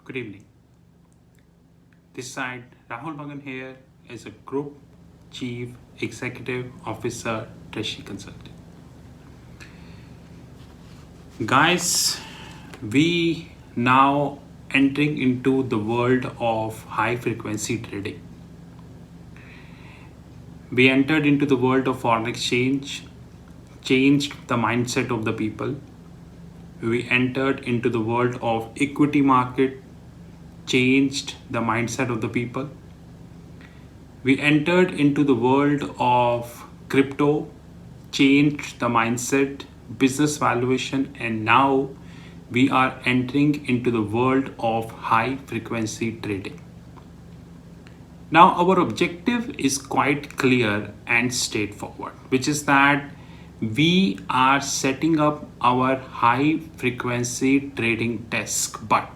Good evening. This side, Rahul Magan here is a Group Chief Executive Officer, Treasury Consulting. Guys, we now entering into the world of high frequency trading. We entered into the world of foreign exchange, changed the mindset of the people. We entered into the world of equity market, changed the mindset of the people. We entered into the world of crypto, changed the mindset, business valuation, and now we are entering into the world of high frequency trading. Now, our objective is quite clear and straightforward, which is that we are setting up our high frequency trading desk, but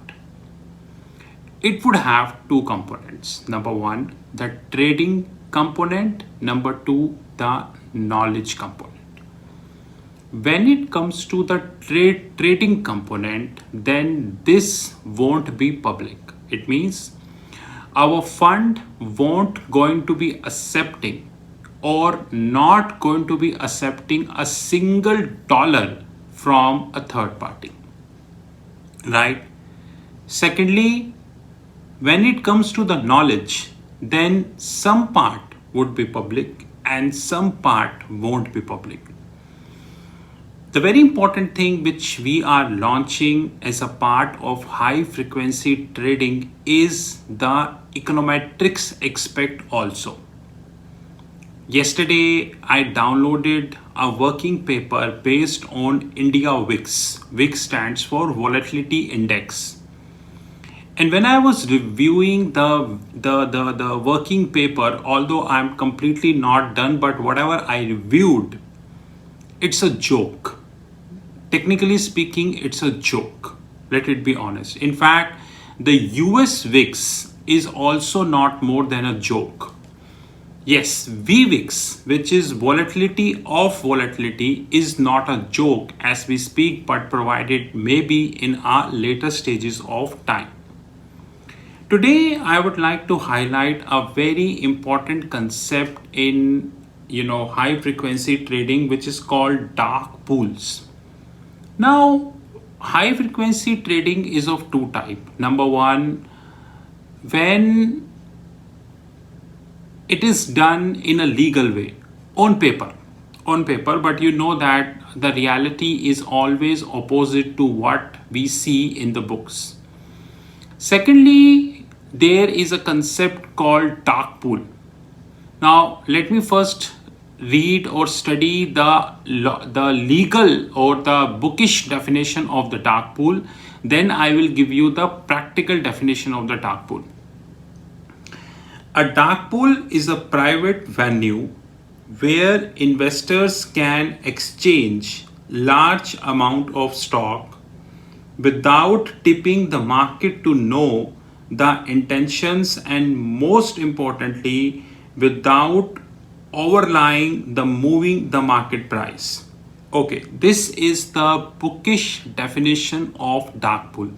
it would have two components. Number one, the trading component. Number two, the knowledge component. When it comes to the trading component, then this won't be public. It means our fund won't going to be accepting or not going to be accepting a single dollar from a third party, right? Secondly, when it comes to the knowledge, then some part would be public and some part won't be public. The very important thing which we are launching as a part of high frequency trading is the econometrics aspect also. Yesterday, I downloaded a working paper based on India VIX. VIX stands for Volatility Index. And when I was reviewing the working paper, although I'm completely not done, but whatever I reviewed, it's a joke. Technically speaking, it's a joke. Let it be honest. In fact, the US VIX is also not more than a joke. Yes, VVIX, which is volatility of volatility, is not a joke as we speak, but provided maybe in our later stages of time. Today, I would like to highlight a very important concept in high frequency trading, which is called dark pools. Now, high frequency trading is of two types. Number one, when it is done in a legal way, on paper, but you know that the reality is always opposite to what we see in the books. Secondly, there is a concept called dark pool. Now, let me first read or study the legal or the bookish definition of the dark pool. Then I will give you the practical definition of the dark pool. A dark pool is a private venue where investors can exchange large amount of stock without tipping the market to know the intentions, and most importantly, without overlying the moving the market price. Okay, this is the bookish definition of dark pool.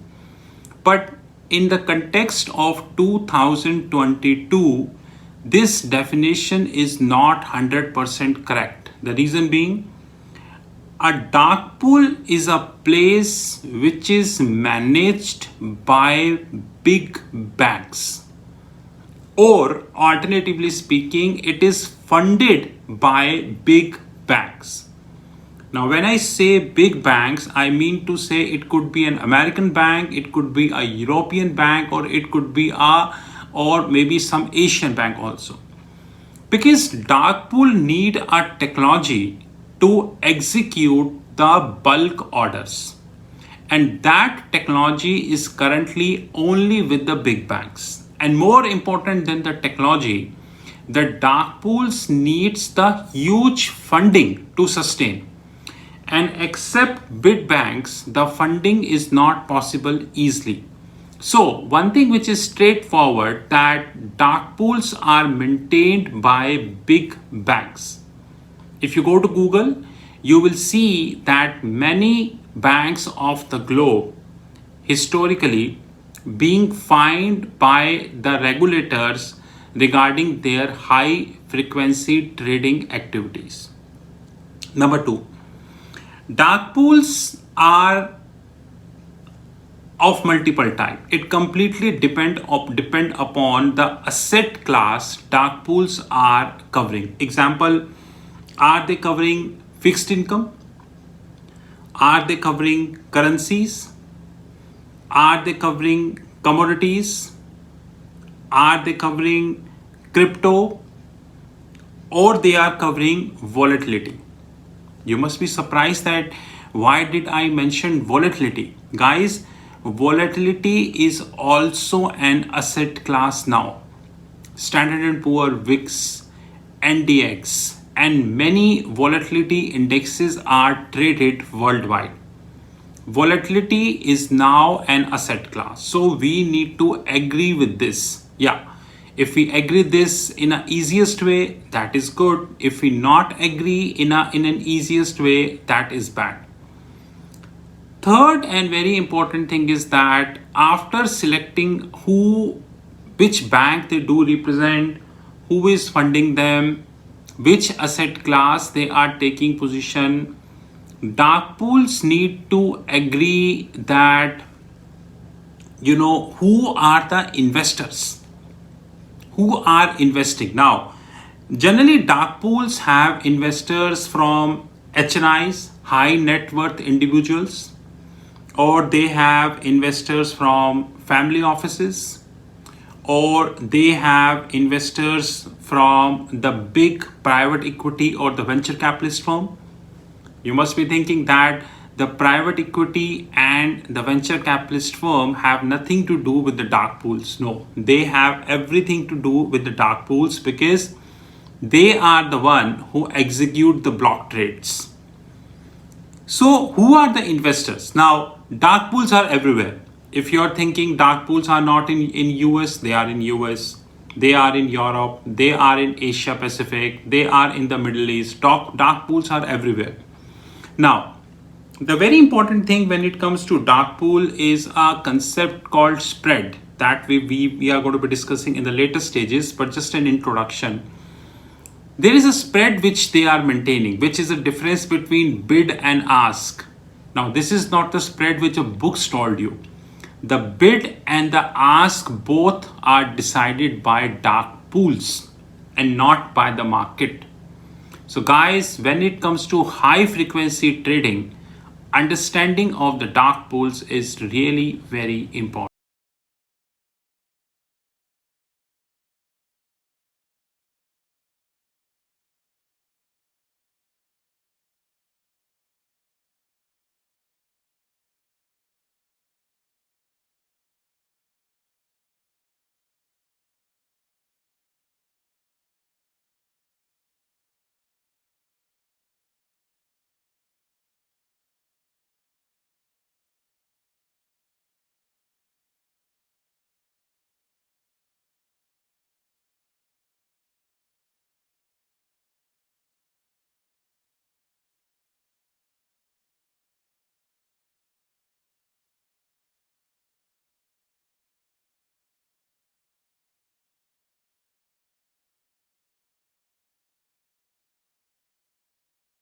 But in the context of 2022, this definition is not 100% correct. The reason being, a dark pool is a place which is managed by big banks, or alternatively speaking, it is funded by big banks. Now, when I say big banks, I mean to say it could be an American bank, it could be a European bank, or it could be or maybe some Asian bank also. Because dark pool need a technology to execute the bulk orders. And that technology is currently only with the big banks. And more important than the technology, the dark pools needs the huge funding to sustain. And except big banks, the funding is not possible easily. So one thing which is straightforward, that dark pools are maintained by big banks. If you go to Google, you will see that many banks of the globe historically being fined by the regulators regarding their high frequency trading activities. Number two, dark pools are of multiple type. It completely depend upon the asset class dark pools are covering. Example, are they covering fixed income? Are they covering currencies? Are they covering commodities? Are they covering crypto? Or they are covering volatility? You must be surprised that why did I mention volatility? Guys, volatility is also an asset class now. Standard & Poor, VIX, NDX, and many volatility indexes are traded worldwide. Volatility is now an asset class. So we need to agree with this. Yeah. If we agree this in an easiest way, that is good. If we not agree in an easiest way, that is bad. Third and very important thing is that after selecting which bank they do represent, who is funding them, which asset class they are taking position, dark pools need to agree that who are the investors who are investing. Now, generally dark pools have investors from HNIs, high net worth individuals, or they have investors from family offices, or they have investors from the big private equity or the venture capitalist firm. You must be thinking that the private equity and the venture capitalist firm have nothing to do with the dark pools. No, they have everything to do with the dark pools because they are the one who execute the block trades. So who are the investors? Now, dark pools are everywhere. If you're thinking dark pools are not in US, they are in US, they are in Europe, they are in Asia Pacific, they are in the Middle East. Dark pools are everywhere. Now, the very important thing when it comes to dark pool is a concept called spread that we are going to be discussing in the later stages, but just an introduction. There is a spread which they are maintaining, which is a difference between bid and ask. Now, this is not the spread which a book's told you. The bid and the ask both are decided by dark pools and not by the market. So guys, when it comes to high frequency trading, understanding of the dark pools is really very important.